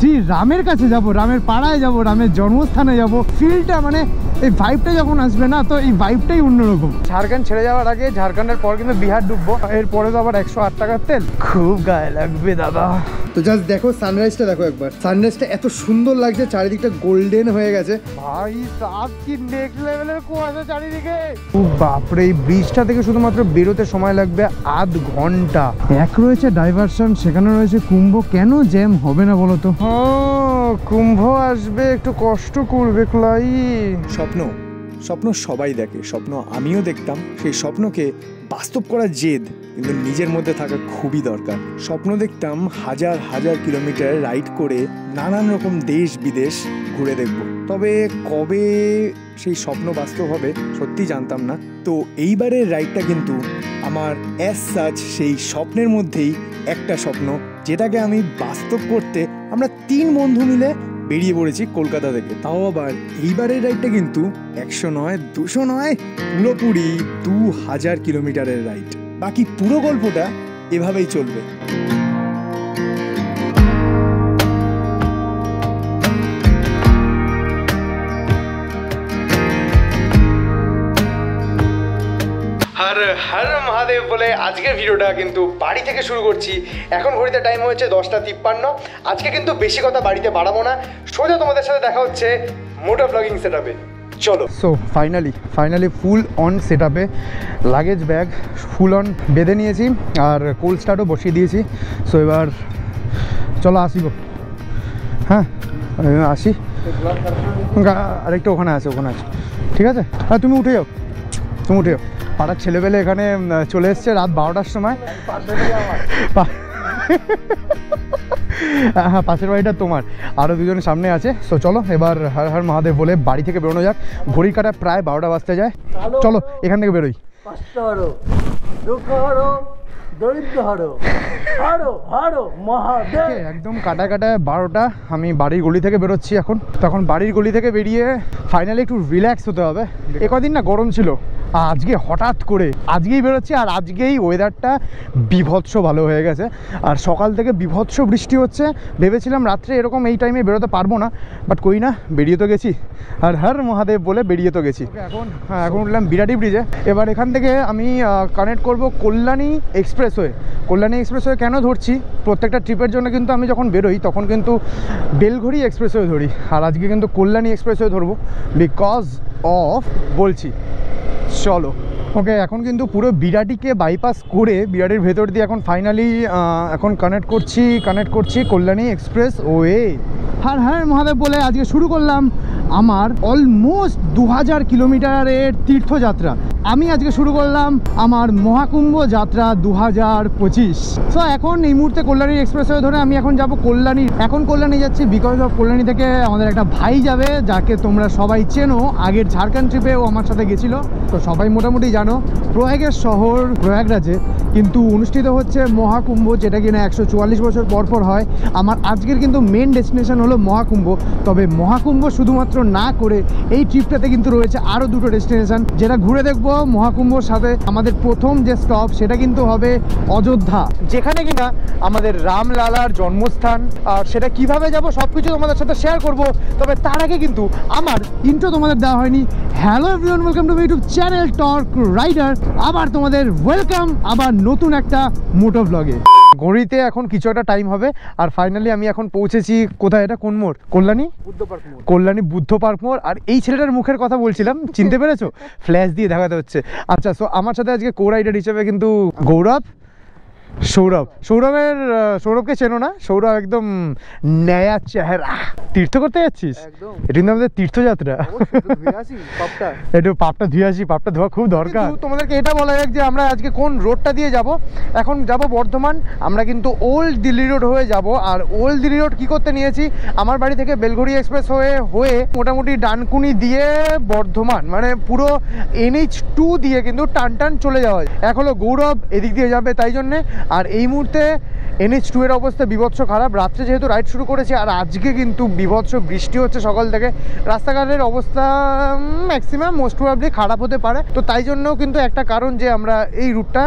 শ্রী রামের কাছে যাব, রামের পাড়ায় যাব, রামের জন্মস্থানে যাব। ফিলটা মানে এই ভাইবটা যখন আসবে না, তো এই ভাইবটাই অন্যরকম। ঝাড়খণ্ড ছেড়ে যাওয়ার আগে, ঝাড়খণ্ডের পর কিন্তু বিহার ঢুকবো, এরপরে তো আবার 108 টাকার তেল, খুব গায়ে লাগবে দাদা। তো জাস্ট দেখো সানরাইজটা, দেখো একবার সানরাইজটা এত সুন্দর লাগছে, চারিদিকটা গোল্ডেন হয়ে গেছে ভাই সাব, কি নেক্সট লেভেলের কুয়াশা চারিদিকে। ও বাপরে, এই ব্রিজটা থেকে শুধুমাত্র বেরোতে সময় লাগবে আধ ঘন্টা। এক রয়েছে ডাইভারশন, সেখানে রয়েছে কুম্ভ, কেন জ্যাম হবে না বলো তো? কুম্ভ আসবে, একটু কষ্ট করবে ক্লাই। স্বপ্ন স্বপ্ন সবাই দেখে, স্বপ্ন আমিও দেখতাম। সেই স্বপ্নকে বাস্তব করার জেদ কিন্তু নিজের মধ্যে থাকা খুবই দরকার। স্বপ্ন দেখতাম হাজার হাজার কিলোমিটার রাইড করে নানান রকম দেশ বিদেশ ঘুরে দেখব, তবে কবে সেই স্বপ্ন বাস্তব হবে সত্যি জানতাম না। তো এইবারের রাইডটা কিন্তু আমার অ্যাজ সাচ সেই স্বপ্নের মধ্যেই একটা স্বপ্ন, যেটাকে আমি বাস্তব করতে আমরা 3 বন্ধু মিলে বেরিয়ে পড়েছি কলকাতা থেকে। তাও আবার এইবারের রাইডটা কিন্তু 100 নয়, 200 নয়, পুরোপুরি 2000 কিলোমিটারের রাইড। বাকি পুরো গল্পটা এভাবেই চলবে। হর হর মহাদেব বলে আজকের ভিডিওটা কিন্তু বাড়ি থেকে শুরু করছি। এখন ঘড়িতে টাইম হচ্ছে 10:53। আজকে কিন্তু বেশি কথা বাড়িতে বাড়াবো না, সোজা তোমাদের সাথে দেখা হচ্ছে মোটো ব্লগিং সেটআপে। চলো। সো ফাইনালি ফুল অন সেটআপে, লাগেজ ব্যাগ ফুল অন বেঁধে নিয়েছি আর কোল্ড স্টার্টও বসিয়ে দিয়েছি। সো এবার চলো আসি গো। হ্যাঁ আসি, আরেকটা ওখানে আছে, ঠিক আছে। হ্যাঁ তুমি উঠে যাও, পাড়ার ছেলেবেলে এখানে চলে এসছে রাত 12টার সময়। হ্যাঁ পাশের বাড়িটা তোমার, আরও 2জন সামনে আছে। সো চলো এবার হর হর মহাদেব বলে বাড়ি থেকে বেরোনো যাক। ঘড়ির কাটা প্রায় 12টা বাজতে যায়। চলো এখান থেকে বেরোই। একদম কাটা 12টা, আমি বাড়ির গলি থেকে বেরোচ্ছি এখন। তখন বাড়ির গলি থেকে বেরিয়ে ফাইনালি একটু রিল্যাক্স হতে হবে। একদিন না গরম ছিল, আজকে হঠাৎ করে আজকেই বেরোচ্ছি, আর আজকেই ওয়েদারটা বিভৎস ভালো হয়ে গেছে। আর সকাল থেকে বিভৎস বৃষ্টি হচ্ছে। ভেবেছিলাম রাত্রে এরকম এই টাইমে বেরোতে পারবো না, বাট কই না, বেরিয়ে তো গেছি। আর হর মহাদেব বলে বেরিয়ে তো গেছি। এখন উঠলাম বিরাটি ব্রিজে। এবার এখান থেকে আমি কানেক্ট করব কল্যাণী এক্সপ্রেসওয়ে। কেন ধরছি, প্রত্যেকটা ট্রিপের জন্য কিন্তু আমি যখন বেরোই তখন কিন্তু বেলঘড়ি এক্সপ্রেসওয়ে ধরি, আর আজকে কিন্তু কল্যাণী এক্সপ্রেসওয়ে ধরবো বিকজ অফ বলছি। চলো ওকে, এখন কিন্তু পুরো বিরাটিকে বাইপাস করে বিরাটির ভেতর দিয়ে এখন ফাইনালি এখন কানেক্ট করছি কল্যাণী এক্সপ্রেস ওয়ে। হর হর মহাদেব বলে আজকে শুরু করলাম আমার অলমোস্ট 2000 কিলোমিটারের তীর্থযাত্রা। আমি আজকে শুরু করলাম আমার মহাকুম্ভ যাত্রা 2025। সো এখন এই মুহূর্তে কল্যাণী এক্সপ্রেসওয়ে ধরে আমি এখন যাব কল্যাণী। এখন কল্যাণী যাচ্ছি বিকজ অফ কল্যাণী থেকে আমাদের একটা ভাই যাবে, যাকে তোমরা সবাই চেনো, আগের ঝাড়খণ্ড ট্রিপে ও আমার সাথে গেছিলো। তো সবাই মোটামুটি জানো প্রয়াগের শহর প্রয়াগরাজে কিন্তু অনুষ্ঠিত হচ্ছে মহাকুম্ভ, যেটা কিনা 144 বছর পর হয়। আমার আজকের কিন্তু মেন ডেস্টিনেশন হলো মহাকুম্ভ। তবে মহাকুম্ভ শুধুমাত্র না করে এই ট্রিপটাতে কিন্তু রয়েছে আরও 2টো ডেস্টিনেশন, যেটা ঘুরে দেখবো। মহাকুম্ভর সাথে আমাদের প্রথম যে স্টপ সেটা কিন্তু হবে অযোধ্যা, যেখানে কিনা আমাদের রামলালার জন্মস্থান। আর সেটা কিভাবে যাব সবকিছু তোমাদের সাথে শেয়ার করব। তবে তার আগে কিন্তু আমার ইন্ট্রো তোমাদের দেওয়া হয়নি। Hello everyone, welcome to my YouTube channel Torque Rider. আবার তোমাদের ওয়েলকাম আবার নতুন একটা মোটো ব্লগে। ঘড়িতে এখন কিছু একটা টাইম হবে, আর ফাইনালি আমি এখন পৌঁছেছি কোথায়, এটা কোন মোড়? কল্যাণী বুদ্ধ পার্ক মোড়। আর এই ছেলেটার মুখের কথা বলছিলাম, চিনতে পেরেছো? ফ্ল্যাশ দিয়ে দেখাতে হচ্ছে। আচ্ছা, সো আমার সাথে আজকে কো রাইডার হিসেবে কিন্তু সৌরভকে চেনো না? সৌরভ একদম ন্যায়া চেহারা। তীর্থ করতে যাচ্ছিস? এটা কিন্তু আমাদের তীর্থযাত্রা। একটু পাপটা ধুয়ে আসি, পাপটা ধোয়া খুব দরকার। তোমাদেরকে এটা বলা যাক যে আমরা আজকে কোন রোডটা দিয়ে যাব। এখন যাব বর্ধমান, আমরা কিন্তু ওল্ড দিল্লি রোড হয়ে যাব। আর ওল্ড দিল্লি রোড কী করতে নিয়েছি, আমার বাড়ি থেকে বেলঘড়ি এক্সপ্রেস হয়ে মোটামুটি ডানকুনি দিয়ে বর্ধমান, মানে পুরো NH2 দিয়ে কিন্তু টান চলে যাওয়া। এক হলো গৌরব এদিক দিয়ে যাবে, তাই জন্যে। আর এই মুহূর্তে NH2 এর অবস্থা বিভৎস খারাপ। রাত্রে যেহেতু রাইড শুরু করেছি আর আজকে কিন্তু বিভৎস বৃষ্টি হচ্ছে সকাল থেকে, রাস্তাঘাটের অবস্থা ম্যাক্সিমাম মোস্ট প্রবাবলি খারাপ হতে পারে। তো তাই জন্যও কিন্তু একটা কারণ যে আমরা এই রুটটা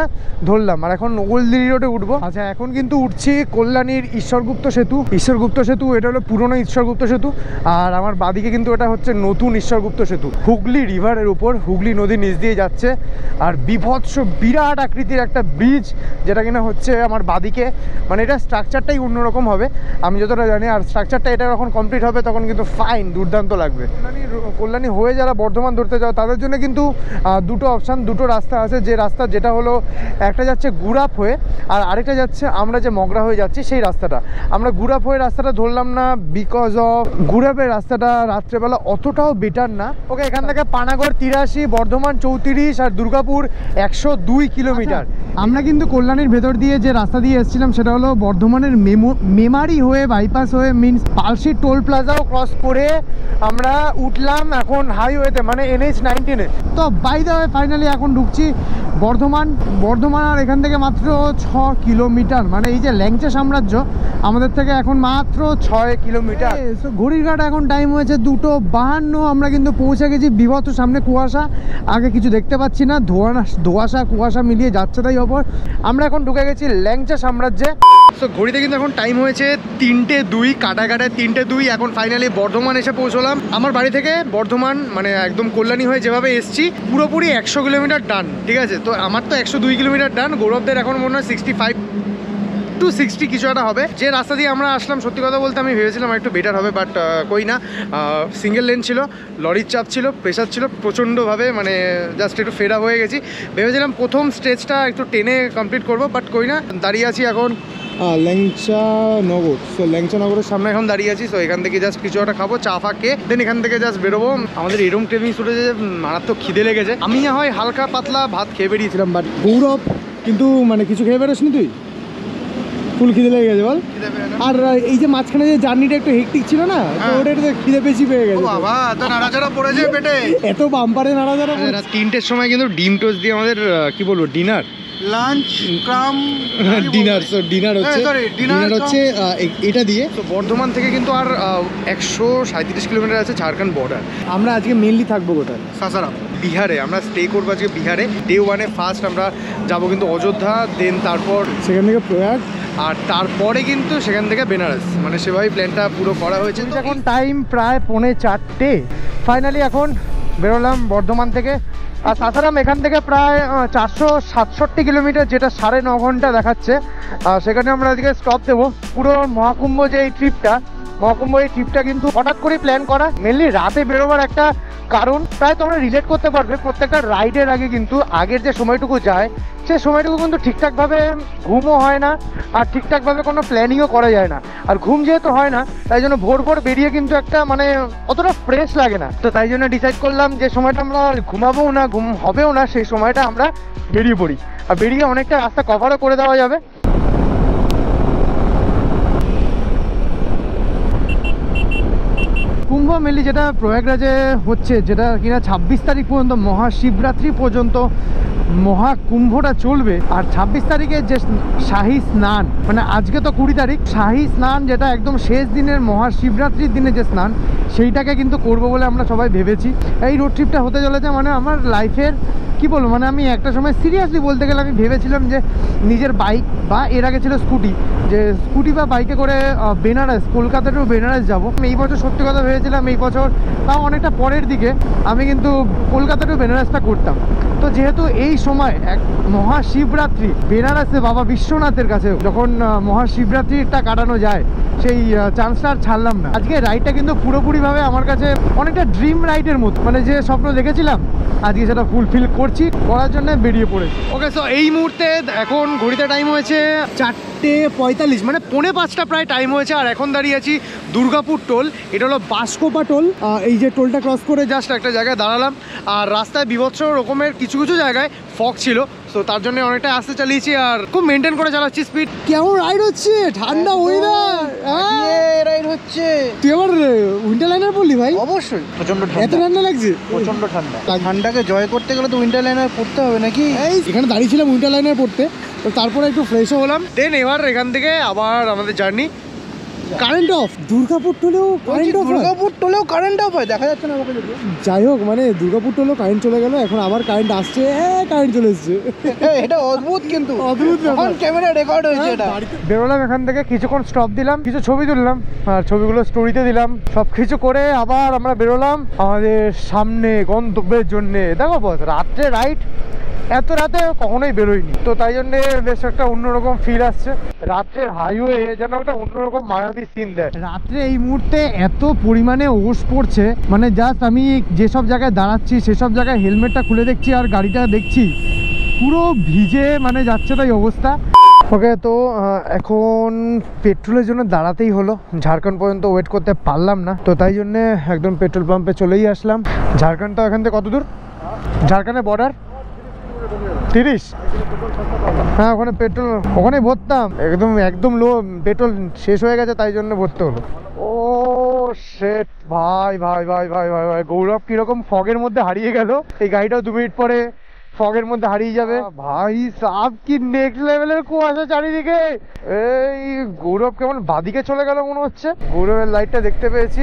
ধরলাম। আর এখন ওল্ডদিল্লি রোডে উঠবো। আচ্ছা, এখন কিন্তু উঠছি কল্যাণীর ঈশ্বরগুপ্ত সেতু। ঈশ্বরগুপ্ত সেতু এটা হলো পুরনো ঈশ্বরগুপ্ত সেতু, আর আমার বাদিকে কিন্তু এটা হচ্ছে নতুন ঈশ্বরগুপ্ত সেতু। হুগলি রিভারের উপর, হুগলি নদীর নিচ দিয়ে যাচ্ছে। আর বিভৎস বিরাট আকৃতির একটা ব্রিজ, যেটা কিনা হচ্ছে আমার বাদিকে। মানে এটা স্ট্রাকচারটাই অন্যরকম হবে আমি যতটা জানি। আর স্ট্রাকচারটা এটা যখন কমপ্লিট হবে তখন কিন্তু ফাইন দুর্দান্ত লাগবে। কল্যাণী হয়ে যারা বর্ধমান ধরতে যাও তাদের জন্য কিন্তু দুটো অপশান, দুটো রাস্তা আছে। যে রাস্তা যেটা হলো একটা যাচ্ছে গুড়াপ হয়ে, আর আরেকটা যাচ্ছে আমরা যে মগরা হয়ে যাচ্ছি সেই রাস্তাটা। আমরা গুড়াপ হয়ে রাস্তাটা ধরলাম না বিকজ অফ গুড়াপের রাস্তাটা রাত্রেবেলা অতটাও বেটার না। ওকে, এখান থেকে পানাগড় 83, বর্ধমান 34 আর দুর্গাপুর 102 কিলোমিটার। আমরা কিন্তু কল্যাণীর ভেতর দিয়ে যে রাস্তা দিয়ে এসেছিলাম সেটা হলো বর্ধমানের মেমারি হয়ে বাইপাস হয়ে মিনস পালসি টোল প্লাজাও ক্রস করে আমরা উঠলাম এখন হাইওয়েতে, মানে NH19 এ। তো বাই দ্য ওয়ে ফাইনালি এখন ঢুকছি বর্ধমান। আর এখান থেকে মাত্র 6 কিলোমিটার। মানে এই যে ল্যাংচা সাম্রাজ্য আমাদের থেকে এখন মাত্র 6 কিলোমিটার। ঘড়ির কাঁটা এখন টাইম হয়েছে 2:52। আমরা কিন্তু পৌঁছে গেছি। বিভৎস সামনে কুয়াশা, আগে কিছু দেখতে পাচ্ছি না, কুয়াশা মিলিয়ে যাচ্ছে তাই অপর। আমরা এখন ঢুকে গেছি ল্যাংচা সাম্রাজ্যে। তো ঘড়িতে কিন্তু এখন টাইম হয়েছে 3:02, কাটায় 3:02। এখন ফাইনালি বর্ধমান এসে পৌঁছলাম। আমার বাড়ি থেকে বর্ধমান মানে একদম কল্যাণী হয়ে যেভাবে এসছি পুরোপুরি 100 কিলোমিটার ডান, ঠিক আছে। তো আমার তো 102 কিলোমিটার ডান, গৌরবদের এখন মনে হয় 65 to 60 কিছু একটা হবে। যে রাস্তা দিয়ে আমরা আসলাম সত্যি কথা বলতে আমি ভেবেছিলাম একটু বেটার হবে, বাট কই না, সিঙ্গেল লেন ছিল, লরির চাপ ছিল, প্রেশার ছিল প্রচণ্ডভাবে, মানে জাস্ট একটু ফেরা হয়ে গেছি। ভেবেছিলাম প্রথম স্টেজটা একটু টেনে কমপ্লিট করবো, বাট কই না, দাঁড়িয়ে আছি এখন ল্যাংচা নগর। সো ল্যাংচা নগরের সামনে এখন দাঁড়িয়ে আছি। সো এখান থেকে জাস্ট কিছু একটা খাবো, চা ফা খেয়ে দেন এখান থেকে জাস্ট বেরোবো। আমাদের এরম ট্রেনিং শুরু হয়েছে, মারাত্মক খিদে লেগেছে। আমি না হয় হালকা পাতলা ভাত খেয়ে বেরিয়েছিলাম, বাট গৌরব কিন্তু মানে কিছু খেয়ে বেরোসনি তুই? ফুল খিদে লেগে গেছে বল। আর এই যে মাঝখানে যে জার্নিটা একটু হেক্টিক ছিল না, তো ওটা একটু খিদে বেশি পেয়ে গেছে। বাবা এত নাড়াচাড়া পড়েছে পেটে, এত বাম্পারে নাড়াচাড়া। 3টের সময় কিন্তু ডিম টোস্ট দিয়ে আমাদের কি বলবো ডিনার লাঞ্চ কাম ডিনার। সো ডিনার হচ্ছে এটা দিয়ে। তো বর্ধমান থেকে কিন্তু আর 137 কিলোমিটার আছে ঝাড়খণ্ড বর্ডার। আমরা আজকে মেনলি থাকবো কোথায়? সাসারাম, বিহারে। আমরা স্টে করবো আজকে বিহারে। ডে 1-এ ফার্স্ট আমরা যাবো কিন্তু অযোধ্যা, দেন তারপর সেখান থেকে প্রয়াগ, আর তারপরে কিন্তু সেখান থেকে বেনারস। মানে সেভাবেই প্ল্যানটা পুরো করা হয়েছে। এখন টাইম প্রায় 3:45। ফাইনালি এখন বেরোলাম বর্ধমান থেকে। আর সাসারাম এখান থেকে প্রায় 467 কিলোমিটার, যেটা 9.5 ঘন্টা দেখাচ্ছে। সেখানে আমরা আজকে স্টপ দেবো। পুরো মহাকুম্ভ যে এই ট্রিপটা কিন্তু হঠাৎ করে প্ল্যান করা। মেনলি রাতে বেরোবার একটা কারণ প্রায় তোমরা রিলেট করতে পারবে। প্রত্যেকটা রাইডের আগে কিন্তু আগের যে সময়টুকু যায় সেই সময়টুকু কিন্তু ঠিকঠাকভাবে ঘুমও হয় না, আর ঠিকঠাকভাবে কোনো প্ল্যানিংও করা যায় না। আর ঘুম যেহেতু হয় না তাই জন্য ভোর বেরিয়ে কিন্তু একটা মানে অতটা ফ্রেশ লাগে না। তো তাই জন্য ডিসাইড করলাম যে সময়টা আমরা ঘুমাবোও না, ঘুম হবেও না, সেই সময়টা আমরা বেরিয়ে পড়ি। আর বেরিয়ে অনেকটা রাস্তা কভারও করে দেওয়া যাবে। কুম্ভ মেনলি যেটা প্রয়াগরাজে হচ্ছে, যেটা কিনা 26 তারিখ পর্যন্ত মহাশিবরাত্রি পর্যন্ত মহাকুম্ভটা চলবে। আর 26 তারিখে যে শাহী স্নান, মানে আজকে তো 20 তারিখ, শাহী স্নান যেটা একদম শেষ দিনের মহাশিবরাত্রির দিনে যে স্নান, সেইটাকে কিন্তু করবো বলে আমরা সবাই ভেবেছি। এই রোড ট্রিপটা হতে চলেছে মানে আমার লাইফের কি বলবো, মানে আমি একটা সময় সিরিয়াসলি বলতে গেলে আমি ভেবেছিলাম যে নিজের বাইক বা এর আগে ছিল স্কুটি বা বাইকে করে বেনারস, কলকাতা টু বেনারস যাবো। এই বছর সত্যি কথা ভেবেছিলাম এই বছর তাও অনেকটা পরের দিকে আমি কিন্তু কলকাতা টু বেনারসটা করতাম। তো যেহেতু এই সময় এক মহাশিবরাত্রি, বেনারসে বাবা বিশ্বনাথের কাছে যখন মহাশিবরাত্রিটা কাটানো যায়, সেই চান্সটা আর ছাড়লাম না। আজকে রাইডটা কিন্তু পুরোপুরিভাবে আমার কাছে অনেকটা ড্রিম রাইডের মতো, মানে যে স্বপ্ন দেখেছিলাম আজকে সেটা ফুলফিল করার জন্য বেরিয়ে পড়েছি। ওকে, সো এই মুহূর্তে এখন ঘড়িতে টাইম হয়েছে 4:45, মানে 4:45 প্রায় টাইম হয়েছে। আর এখন দাঁড়িয়ে আছি দুর্গাপুর টোল। এটা হলো বাসকোপা টোল। এই যে টোলটা ক্রস করে জাস্ট একটা জায়গায় দাঁড়ালাম। আর রাস্তায় বিভৎস রকমের কিছু জায়গায় ফগ ছিল, তো তার জন্য অনেকটা আস্তে চালিয়েছি আর খুব মেনটেন করে চালাচ্ছি স্পিড। কেমন রাইড হচ্ছে? ঠান্ডা ওয়েদার রাইড হচ্ছে। তুই আবার উইন্টার লাইনার বললি ভাই? অবশ্যই, প্রচন্ড ঠান্ডা। এত ঠান্ডা লাগছে? প্রচন্ড ঠান্ডা। ঠান্ডাকে জয় করতে গেলে তো উইন্টার লাইনার পড়তে হবে নাকি? এখানে দাঁড়িয়েছিলাম উইন্টার লাইনার পড়তে, তো তারপরে একটু ফ্রেশও হলাম, দেন এবার এখান থেকে আবার আমাদের জার্নি। কারেন্ট অফ, দুর্গাপুর টোলেও কারেন্ট অফ, দুর্গাপুর টোলেও কারেন্ট অফ হয়, দেখা যাচ্ছে না আমাকে। যাই হোক, মানে দুর্গাপুর টোলেও কারেন্ট চলে গেল, এখন আবার কারেন্ট আসছে, কারেন্ট চলে এসছে। এটা অদ্ভুত, কিন্তু অদ্ভুত ব্যাপার, ক্যামেরা রেকর্ড হয়েছে এটা। বেরোলাম এখান থেকে, কিছুক্ষণ স্টপ দিলাম, কিছু ছবি তুললাম, আর ছবিগুলো স্টোরিতে দিলাম। সব কিছু করে আবার আমরা বেরোলাম আমাদের সামনে গন্তব্যের জন্যে। দেখো বস, রাত্রে রাইড, এত রাতে কখনোই বেরোয়নি, তো তাই জন্যে বেশ একটা অন্যরকম ফিল আসছে। রাত্রের হাইওয়ে যেন একটা অন্যরকম মায়াবী সিন দেয়। রাত্রে এই মুহূর্তে এত পরিমাণে ওস পড়ছে, মানে জাস্ট আমি যেসব জায়গায় দাঁড়াচ্ছি সেসব জায়গায় হেলমেটটা খুলে দেখছি আর গাড়িটা দেখছি পুরো ভিজে, মানে যাচ্ছে তাই অবস্থা। ওকে, তো এখন পেট্রোলের জন্য দাঁড়াতেই হলো, ঝাড়খণ্ড পর্যন্ত ওয়েট করতে পারলাম না, তো তাই জন্যে একদম পেট্রোল পাম্পে চলেই আসলাম। ঝাড়খণ্ডটা এখান থেকে কত দূর? ঝাড়খণ্ডের বর্ডার 30। হ্যাঁ, ওখানে পেট্রোল ওখানে ভরতাম, একদম লো, পেট্রোল শেষ হয়ে গেছে, তাই জন্য ভরতে হলো। ও শেট, ভাই ভাই ভাই ভাই ভাই ভাই, গৌরব কিরকম ফগের মধ্যে হারিয়ে গেল। এই গাড়িটাও 2 মিনিট পরে ফগের মধ্যে হারিয়ে যাবে। ভাই সাব, কি নেক্সট লেভেলের কুয়াশা চারিদিকে। এই গৌরব কেমন বাদিকে চলে গেল মনে হচ্ছে। গৌরবের লাইটটা দেখতে পেয়েছি,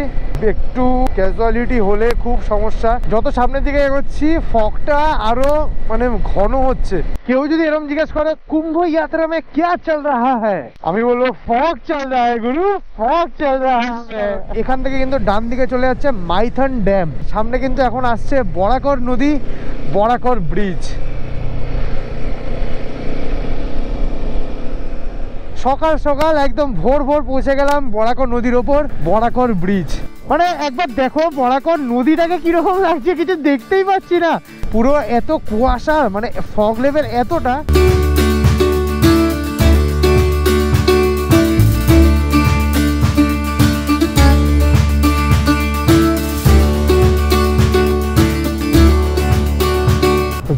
একটু ক্যাজুয়ালিটি হলে খুব সমস্যা। যত সামনের দিকে এগোচ্ছি ফগটা আরো মানে ঘন হচ্ছে। কেউ যদি এরকম জিজ্ঞেস করে কুম্ভ যাত্রা মে ক্যা চল রাহা হ্যায়, আমি বলবো ফগ চল রাহা হ্যায় গুরু, ফগ চল রাহা হ্যায়। এখান থেকে কিন্তু ডান দিকে চলে যাচ্ছে মাইথন ড্যাম, সামনে কিন্তু এখন আসছে বরাকর নদী, বরাকর ব্রিজ। সকাল সকাল একদম ভোর ভোর পৌঁছে গেলাম বরাকর নদীর ওপর, বরাকর ব্রিজ। মানে একবার দেখো বরাকর নদীটাকে কিরকম লাগছে, কিছু দেখতেই পাচ্ছি না, পুরো এত কুয়াশা, মানে ফগ লেভেল এতটা।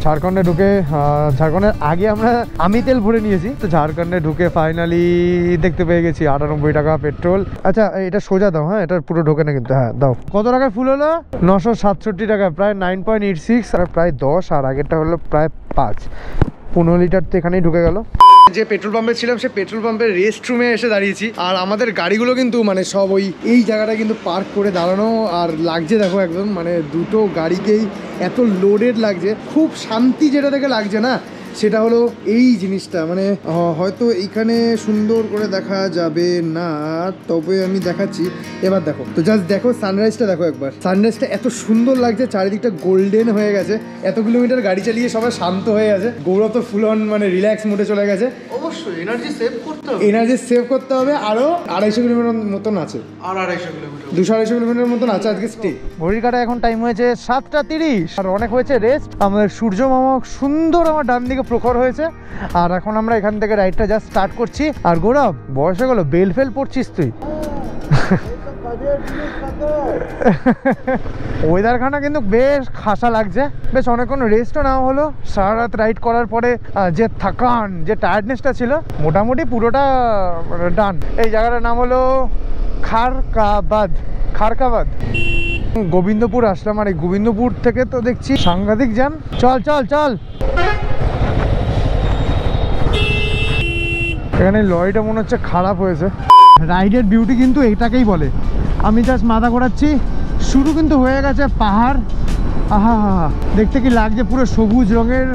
ঝাড়খণ্ডে ঢুকে, ঝাড়খণ্ডের আগে আমরা আমি তেল ভরে নিয়েছি, তো ঝাড়খণ্ডে ঢুকে ফাইনালি দেখতে পেয়ে গেছি 98 টাকা পেট্রোল। আচ্ছা এটা সোজা দাও, হ্যাঁ এটা পুরো ঢোকে না কিন্তু, হ্যাঁ দাও। কত টাকায় ফুল হলো? 967 টাকা, প্রায় 9.86, আর প্রায় 10, আর আগেরটা হলো প্রায় 5। 15 লিটার তো এখানেই ঢুকে গেল। যে পেট্রোল পাম্পে ছিলাম সে পেট্রোল পাম্পের রেস্ট রুমে এসে দাঁড়িয়েছি, আর আমাদের গাড়িগুলো কিন্তু মানে সব এই জায়গাটা কিন্তু পার্ক করে দাঁড়ানো, আর লাগছে দেখো একদম, মানে দুটো গাড়িকেই এত লোডেড লাগছে। খুব শান্তি যেটা থেকে লাগছে না, সেটা হলো এই জিনিসটা, মানে হয়তো এইখানে সুন্দর করে দেখা যাবে না, তবে আমি দেখাচ্ছি। এবার দেখো তো, জাস্ট দেখো সানরাইজটা, দেখো একবার সানরাইজটা এত সুন্দর লাগছে, চারিদিকটা গোল্ডেন হয়ে গেছে। এত কিলোমিটার গাড়ি চালিয়ে সবাই শান্ত হয়ে আছে, গৌরব তো ফুল অন মানে রিল্যাক্স মোডে চলে গেছে। অবশ্যই এনার্জি সেভ করতে হবে, আরো 250 কিলোমিটার মতন আছে, আর 200-250 কিলোমিটার মতন আছে আজকে স্টে। ঘড়ির কাটা এখন টাইম হয়েছে 7:30, আর অনেক হয়েছে রেস্ট। আমাদের সূর্য মামা সুন্দর আমার ডান দিকে প্রখর হয়েছে, আর এখন আমরা এখান থেকে রাইডটা জাস্ট স্টার্ট করছি। আর গৌরব, বয়স হয়ে গেল, বেল ফেল পড়ছিস তুই। ওয়েদারখানা কিন্তু বেশ খাসা লাগছে, বেশ অনেকক্ষণ রেস্টও নেওয়া হলো। সারা রাত রাইড করার পরে যে থাকান, যে টায়ার্ডনেসটা ছিল, মোটামুটি পুরোটা ডান। এই জায়গাটার নাম হলো খারকাবাদ। গোবিন্দপুর আসলাম, আর এই গোবিন্দপুর থেকে তো দেখছি সাংঘাতিক জ্যাম। চল চল চল, এখানে লরিটা মনে হচ্ছে খারাপ হয়েছে। রাইডের বিউটি কিন্তু এটাকেই বলে। আমি জাস্ট মাথা ঘোরাচ্ছি, শুরু কিন্তু হয়ে গেছে পাহাড়। আহা, দেখতে কি লাগছে, পুরো সবুজ রঙের,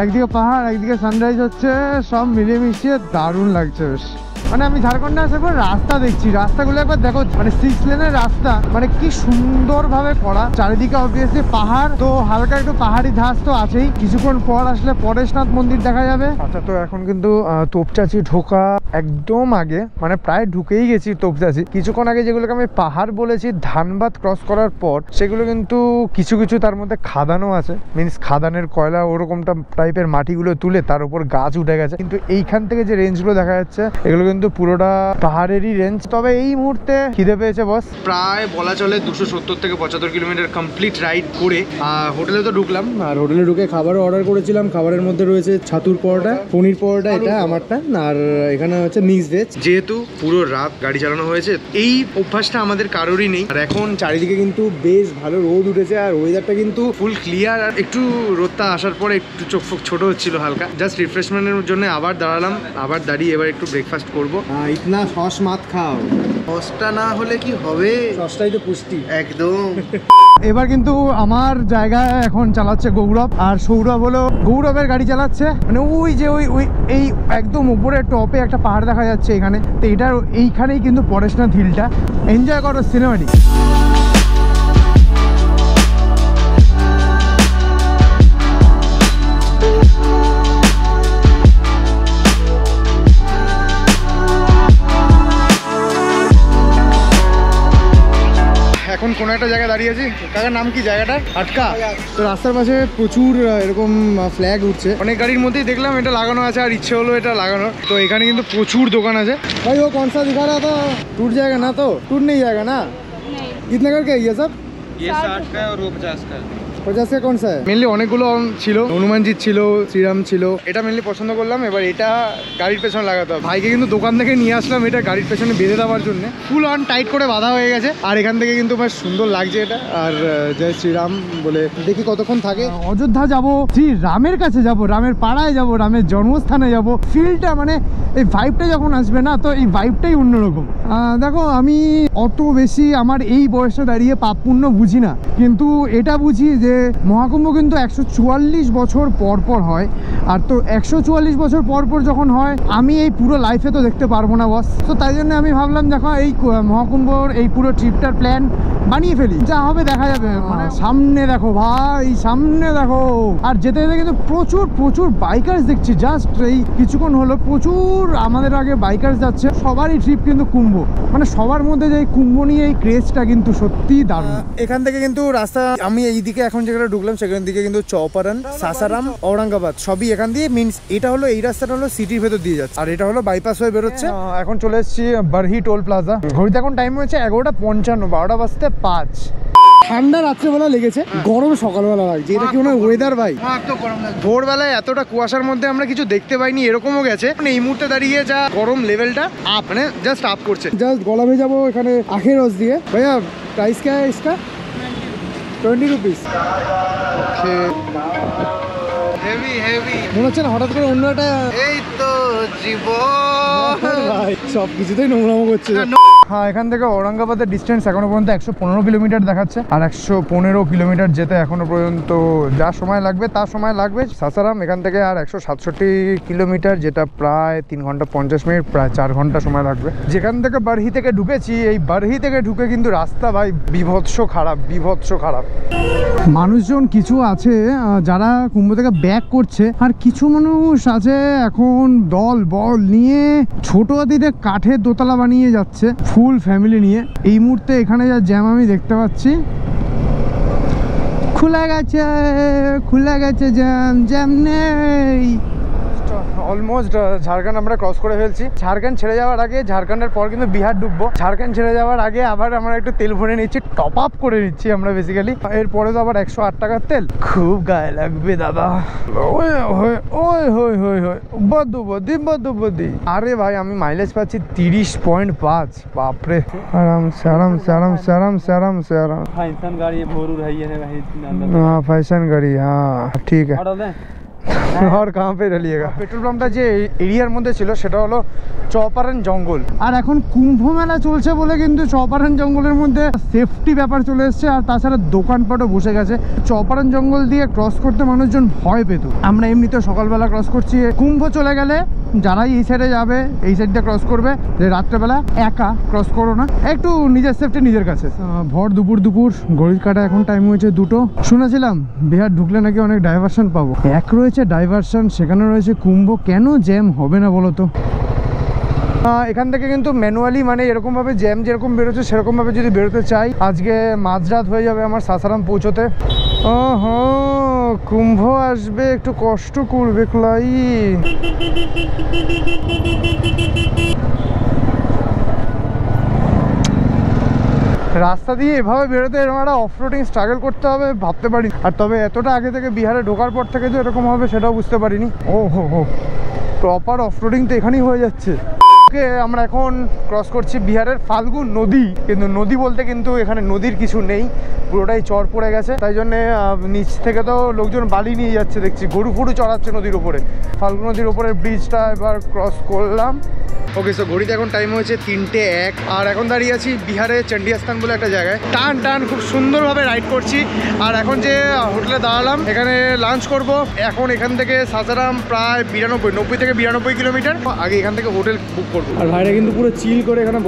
একদিকে পাহাড় একদিকে সানরাইজ হচ্ছে, সব মিলিয়ে মিশিয়ে দারুণ লাগছে বেশ। মানে আমি ঝাড়খণ্ডে আসার পর রাস্তা দেখছি, রাস্তাগুলো একবার দেখো, মানে 6 লেনের রাস্তা, মানে কি সুন্দরভাবে করা। চারিদিকে অবভিয়াসলি পাহাড়, তো হালকা একটু পাহাড়ি ধাস তো আছেই। কিছুক্ষণ পর আসলে পরেশনাথ মন্দির দেখা যাবে। আচ্ছা, তো এখন কিন্তু তোপচাচি ঢোকা একদম আগে, মানে প্রায় ঢুকেই গেছি তোপচাচি। কিছুক্ষণ আগে যেগুলোকে আমি পাহাড় বলেছি ধানবাদ ক্রস করার পর, সেগুলো কিন্তু কিছু কিছু তার মধ্যে খাদানও আছে, মিনস খাদানের কয়লা ওরকমটা টাইপের মাটিগুলো তুলে তার উপর গাছ উঠে গেছে। কিন্তু এইখান থেকে যে রেঞ্জগুলো দেখা যাচ্ছে এগুলো কিন্তু পুরোটা পাহাড়েরই রেঞ্জ। তবে এই মুহূর্তে খিদে পেয়েছে বস, প্রায় বলা চলে 270 থেকে 75 কিলোমিটার কমপ্লিট রাইড করে হোটেলে তো ঢুকলাম। আর হোটেলে ঢুকে খাবারও অর্ডার করেছিলাম। খাবারের মধ্যে রয়েছে ছাতুর পরোটা, পনির পরোটা, এটা আমারটা, আর এখানে হচ্ছে মিক্স ভেজ। যেহেতু পুরো রাত গাড়ি চালানো হয়েছে, এই অভ্যাসটা আমাদের কারোরই নেই। আর এখন চারিদিকে কিন্তু বেশ ভালো রোদ উঠেছে, আর ওয়েদারটা কিন্তু ফুল ক্লিয়ার। আর একটু রোদটা আসার পরে একটু চোখ ফোক ছোট হচ্ছিল হালকা, জাস্ট রিফ্রেশমেন্টের জন্য আবার দাঁড়ালাম। আবার দাঁড়িয়ে এবার একটু ব্রেকফাস্ট করবো। ইতনা সস মাত খাও, সসটা না হলে কি হবে, সসটাই তো পুষ্টি একদম। এবার কিন্তু আমার জায়গায় এখন চালাচ্ছে গৌরব, আর সৌরভ হলো গৌরবের গাড়ি চালাচ্ছে। মানে ওই যে ওই এই একদম উপরে টপে একটা পাহাড় দেখা যাচ্ছে এখানে, তো এটার এইখানেই কিন্তু পড়াশোনা হিলটা। এনজয় করো সিনেমাটিক। এখন কোনো একটা জায়গায় দাঁড়িয়েছি। কাকার নাম কি জায়গাটা? আটকা। তো রাস্তার পাশে প্রচুর এরকম ফ্ল্যাগ উঠছে, অনেক গাড়ির মধ্যেই দেখলাম এটা লাগানো আছে, আর ইচ্ছে হলো এটা লাগানোর। তো এখানে কিন্তু প্রচুর দোকান আছে। ভাই ও कौन सा दिखा रहा था? टूट जाएगा ना? तो टूट नहीं जाएगा ना? कितने करके ये सब? ये 60 का है और वो 50 का है। 50 का कौन सा है? মেনলি অনেকগুলো ছিল, হনুমানজিৎ ছিল, শ্রীরাম ছিল। এটা মেনলি পছন্দ করলাম। এবার এটা গাড়ির পেছনে লাগাতে হবে। ভাইকে কিন্তু দোকান থেকে নিয়ে আসলাম এটা গাড়ির পেছনে বেঁধে দেওয়ার জন্য। ফুল অন টাইট করে বাঁধা হয়ে গেছে, আর এখান থেকে কিন্তু বেশ সুন্দর লাগছে এটা। আর জয় শ্রীরাম বলে দেখি কতক্ষণ থাকে। অযোধ্যা যাব, শ্রী রামের কাছে যাব, রামের পাড়ায় যাব, রামের জন্মস্থানে যাব। ফিলটা মানে এই ভাইবটা যখন আসবে না, তো এই ভাইবটাই অন্যরকম। দেখো আমি অত বেশি আমার এই বয়সে দাঁড়িয়ে পাপ পুণ্য বুঝি না, কিন্তু এটা বুঝি যে মহাকুম্ভ কিন্তু 144 বছর পর পর হয়। আর তো 144 বছর পর পর যখন হয়, আমি এই পুরো লাইফে তো দেখতে পারবো না বস। তো তাই জন্য আমি ভাবলাম দেখো এই মহাকুম্ভর এই পুরো ট্রিপটার প্ল্যান বানিয়ে ফেলি, যা হবে দেখা যাবে। মানে সামনে দেখো ভাই, সামনে দেখো। আর যেতে যেতে কিন্তু প্রচুর প্রচুর বাইকার্স দেখছি। জাস্ট এই কিছুক্ষণ হলো প্রচুর আমাদের আগে বাইকার্স যাচ্ছে। সবারই ট্রিপ কিন্তু কুম্ভ, মানে সবার মধ্যে যে কুম্ভ নিয়ে এই ক্রেজটা কিন্তু সত্যি দারুণ। এখান থেকে কিন্তু রাস্তা, আমি এইদিকে এখন যেখানে ঢুকলাম সেখান দিকে কিন্তু চৌপারন, সাসারাম, ঔরঙ্গাবাদ সবই এখান দিয়ে। মিনস এটা হলো, এই রাস্তাটা হলো সিটির ভেতর দিয়ে যাচ্ছে, আর এটা হলো বাইপাস হয়ে বেরোচ্ছে। এখন চলে এসেছি বারহি টোল প্লাজা। ঘড়িতে এখন টাইম হয়েছে 11:55, 12টা বাজতে 5। ঠান্ডা রাত্রেবেলা লেগেছে, গরম সকালবেলা লাগছে। এটা কি মনে হয় ওয়েদার ভাই? ভোরবেলায় এতটা কুয়াশার মধ্যে আমরা কিছু দেখতে পাইনি, এরকমও গেছে। মানে এই মুহূর্তে দাঁড়িয়ে যা গরম লেভেলটা আপ, মানে জাস্ট আপ করছে। জাস্ট গলা ভেজাবো এখানে আখের রস দিয়ে। ভাইয়া প্রাইস क्या है इसका? 20 रुपीस। हेवी हेवी মনে হচ্ছে না হঠাৎ করে অন্য একটা এই তো জীবন ভাই সব কিছুতেই নোংরামো করছে। হ্যাঁ, এখান থেকে ঔরঙ্গাবাদের ডিস্টেন্স এখনো পর্যন্ত 115 কিলোমিটার দেখাচ্ছে, আর 115 কিলোমিটার যেতে এখনো পর্যন্ত যা সময় লাগবে তা সময় লাগবে। সাসারাম এখান থেকে আর 167 কিলোমিটার, যেটা প্রায় 3 ঘন্টা 50 মিনিট, প্রায় 4 ঘন্টা সময় লাগবে। যেখান থেকে বারহি থেকে ঢুকেছি, এই বারহি থেকে ঢুকে কিন্তু রাস্তা ভাই বিভৎস খারাপ, বিভৎস খারাপ। মানুষজন কিছু আছে যারা কুম্ভ থেকে ব্যাক করছে, আর কিছু মানুষ আছে এখন দল বল নিয়ে ছোট হাতিতে কাঠের দোতলা বানিয়ে যাচ্ছে ফুল ফ্যামিলি নিয়ে। এই মুহূর্তে এখানে যা জ্যাম আমি দেখতে পাচ্ছি, খুলে গেছে জ্যাম, জ্যাম নেই। অলমোস্ট ঝাড়খণ্ড আমরা ক্রস করে ফেলছি। ঝাড়খণ্ড ছেড়ে যাওয়ার আগে, ঝাড়খণ্ডের পর কিন্তু বিহার ঢুকবো। ঝাড়খণ্ড ছেড়ে যাওয়ার আগে আবার আমরা একটু তেল ভরে নিচ্ছি, টপ আপ করে নিচ্ছি আমরা বেসিক্যালি। এরপরে তো আবার 108 টাকার তেল, খুব গায়ে লাগবে দাদা। আরে ভাই আমি মাইলেজ পাচ্ছি 30.5। বাপরে, আরামসে আরামসে আরামসে আরামসে আরামসে আরাম। फैशन गाड़ी है, भोरू है ये भाई अंदर। हाँ फैशन गाड़ी, हाँ ठीक है। ऑर्डर दें? और कहाँ पे डालिएगा? পেট্রোল পাম্পটা যে এরিয়ার মধ্যে ছিল সেটা হলো চৌপারন জঙ্গল। আর এখন কুম্ভ মেলা চলছে বলে কিন্তু চৌপারন জঙ্গলের মধ্যে সেফটি ব্যাপার চলে এসছে, আর তাছাড়া দোকানপাটও বসে গেছে। চৌপারন জঙ্গল দিয়ে ক্রস করতে মানুষজন ভয় পেত। আমরা এমনিতে সকালবেলা ক্রস করছি, কুম্ভ চলে গেলে যারাই এই সাইডে যাবে এই সাইড দিয়ে ক্রস করবে, যে রাত্রেবেলা একা ক্রস করো না, একটু নিজের সেফটি নিজের কাছে। ভর দুপুর ঘড়ির কাটা এখন টাইম হয়েছে 2টো। শুনেছিলাম বিহার ঢুকলে নাকি অনেক ডাইভারশন পাবো। এক রয়েছে ডাইভারশন, সেখানে রয়েছে কুম্ভ। কেন জ্যাম হবে না বলো তো? এখান থেকে কিন্তু ম্যানুয়ালি, মানে এরকম ভাবে জ্যাম যেরকম বেরোচ্ছে সেরকম ভাবে যদি বেরোতে চাই, আজকে মাঝরাত হয়ে যাবে আমার সাসারাম পৌঁছতে। ওহো, কুম্ভ আসবে, একটু কষ্ট করবে ক্লাই। রাস্তা দিয়ে এভাবে বেরোতে এরকম একটা অফরোডিং স্ট্রাগল করতে হবে ভাবতে পারি। আর তবে এতটা আগে থেকে বিহারে ঢোকার পর থেকে যে এরকম হবে সেটাও বুঝতে পারিনি। ও হো হো, প্রপার অফরোডিং তো এখানেই হয়ে যাচ্ছে। আজকে আমরা এখন ক্রস করছি বিহারের ফাল্গু নদী, কিন্তু নদী বলতে কিন্তু এখানে নদীর কিছু নেই, পুরোটাই চর পড়ে গেছে। তাই জন্যে নিচ থেকে তো লোকজন বালি নিয়ে যাচ্ছে, দেখছি গরু ফুরু চড়াচ্ছে নদীর উপরে। ফাল্গু নদীর উপরের ব্রিজটা এবার ক্রস করলাম। ওকে, সো ঘড়িতে এখন টাইম হয়েছে 3:01 আর এখন দাঁড়িয়ে আছি বিহারে চণ্ডীস্থান বলে একটা জায়গায়। টান টান খুব সুন্দরভাবে রাইড করছি। আর এখন যে হোটেলে দাঁড়ালাম এখানে লাঞ্চ করব। এখন এখান থেকে সাসারাম প্রায় 90 থেকে 92 কিলোমিটার। আগে এখান থেকে হোটেল বুক করবো। আর ভাইরা কিন্তু পুরো চিল করে এখানে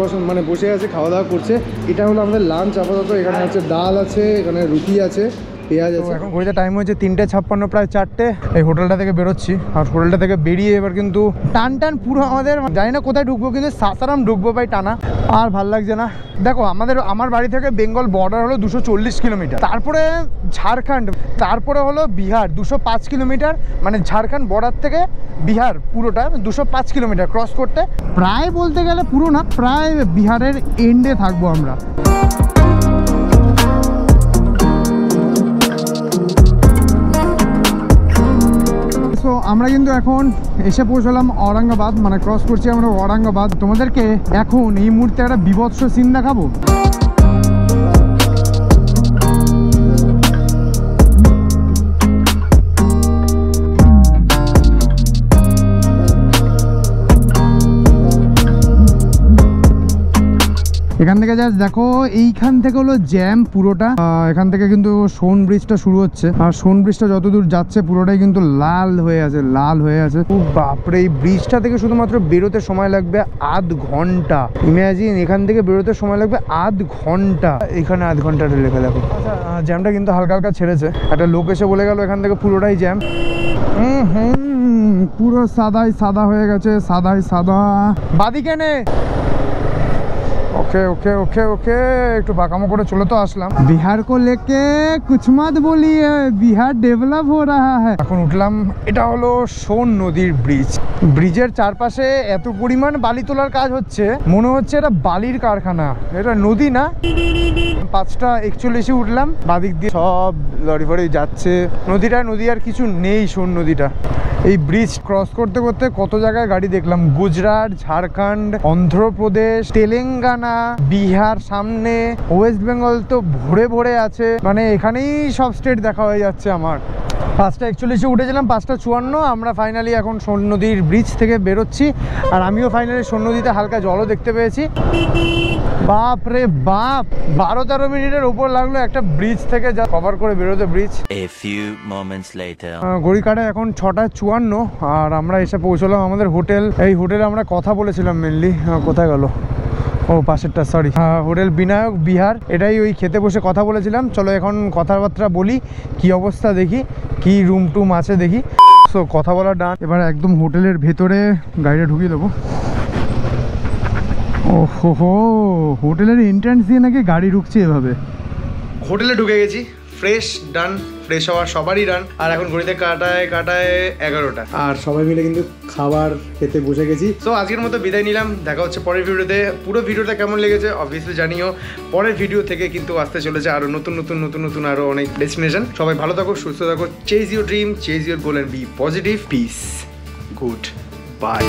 বসে আছে, খাওয়া দাওয়া করছে। এটা হলো আমাদের লাঞ্চ আপাতত। এখানে হচ্ছে ডাল আছে, এখানে রুটি আছে, পেঁয়াজ আছে। এখন ঘড়িতে টাইম হয়েছে 3:56, প্রায় 4টে। এই হোটেলটা থেকে বেরোচ্ছি। আর হোটেলটা থেকে বেরিয়ে এবার কিন্তু টান টান পুরো আমাদের, জানি না কোথায় ঢুকবো, কিন্তু সাসারাম ঢুকবো ভাই টানা। আর ভাল লাগছে না। দেখো আমার বাড়ি থেকে বেঙ্গল বর্ডার হলো 240 কিলোমিটার, তারপরে ঝাড়খণ্ড, তারপরে হলো বিহার 205 কিলোমিটার। মানে ঝাড়খণ্ড বর্ডার থেকে বিহার পুরোটা 205 কিলোমিটার ক্রস করতে। প্রায় বলতে গেলে পুরো না, প্রায় বিহারের এন্ডে থাকবো আমরা। তো আমরা কিন্তু এখন এসে পৌঁছলাম ঔরঙ্গাবাদ, মানে ক্রস করছি আমরা ঔরঙ্গাবাদ। তোমাদেরকে এখন এই মুহূর্তে একটা বিভৎস সিন দেখাবো। এখান থেকে জাস্ট দেখো, এইখান থেকে হলো জ্যাম পুরোটা। এখান থেকে কিন্তু সোন ব্রিজটা শুরু হচ্ছে, আর সোন ব্রিজটা যতদূর যাচ্ছে পুরোটাই কিন্তু লাল হয়ে আছে, লাল হয়ে আছে। ও বাপরে, এই ব্রিজটা থেকে শুধুমাত্র বেরোতে সময় লাগবে আধ ঘন্টা। ইমাজিন, এখান থেকে বেরোতে সময় লাগবে আধ ঘন্টা। এখানে আধ ঘন্টাটা লেখা দেখো। আচ্ছা, জ্যামটা কিন্তু হালকা হালকা ছেড়েছে। একটা লোক এসে বলে গেল এখান থেকে পুরোটাই জ্যাম। পুরো সাদাই সাদা হয়ে গেছে, সাদাই সাদা। বাদিকে নে। ओके ओके ओके ओके, একটু বাঁকামো করে চলে তো আসলাম। বিহার কো লেকে কুছ মত বলিয়ে, বিহার ডেভেলপ হো রাহা হ্যায়। এখন উঠলাম, এটা হলো সোন নদীর ব্রিজ। ব্রিজের চারপাশে এত পরিমাণ বালি তোলার কাজ হচ্ছে, মনে হচ্ছে এটা বালির কারখানা, এটা নদী না। 5:41 উঠলাম, বাদিক দিয়ে সব লরি ফরি যাচ্ছে। নদী আর কিছু নেই, সোন নদীটা। এই ব্রিজ ক্রস করতে করতে কত জায়গায় গাড়ি দেখলাম, গুজরাট, ঝাড়খণ্ড, অন্ধ্রপ্রদেশ, তেলেঙ্গানা, বিহার, সামনে ওয়েস্ট বেঙ্গল তো ভরে ভরে আছে। মানে এখানেই সব স্টেট দেখা হয়ে যাচ্ছে আমার। 5:41 উঠেছিলাম, 5:54 আমরা ফাইনালি এখন সোন নদীর ব্রিজ থেকে বেরোচ্ছি। আর আমিও ফাইনালি সোন নদীতে হালকা জলও দেখতে পেয়েছি। বাপ রে বাপ, 12-13 মিনিটের উপর লাগলো একটা ব্রিজ থেকে যা কভার করে বেরোতে ব্রিজ। ঘড়ি কাটায় এখন 6:54 আর আমরা এসে পৌঁছলাম আমাদের হোটেল। এই হোটেলে আমরা কথা বলেছিলাম মেনলি। কোথায় গেল? ও পাশেরটা, সরি, হোটেল বিনায়ক বিহার। এটাই ওই খেতে বসে কথা বলেছিলাম। চলো এখন কথাবার্তা বলি, কি অবস্থা দেখি, কি রুম টুম আছে দেখি। সো কথা বলা ডান। এবার একদম হোটেলের ভেতরে গাড়িটা ঢুকিয়ে দেবো। ওহো, হোটেলের এন্ট্রান্স দিয়ে নাকি গাড়ি ঢুকছে এভাবে। হোটেলে ঢুকে গেছি, ফ্রেশ ডান, ফ্রেশ হওয়ার সবারই ডান। আর এখন ঘড়িতে কাটায় 11টা, আর সবাই মিলে কিন্তু খাবার খেতে বসে গেছি। তো আজকের মতো বিদায় নিলাম, দেখা হচ্ছে পরের ভিডিওতে। পুরো ভিডিওটা কেমন লেগেছে অবভিয়াসলি জানিও। পরের ভিডিও থেকে কিন্তু আসতে চলেছে আরো নতুন আরো অনেক ডেস্টিনেশন। সবাই ভালো থাকো, সুস্থ থাকো, chase your dream, chase your goal and be positive. Peace, good bye.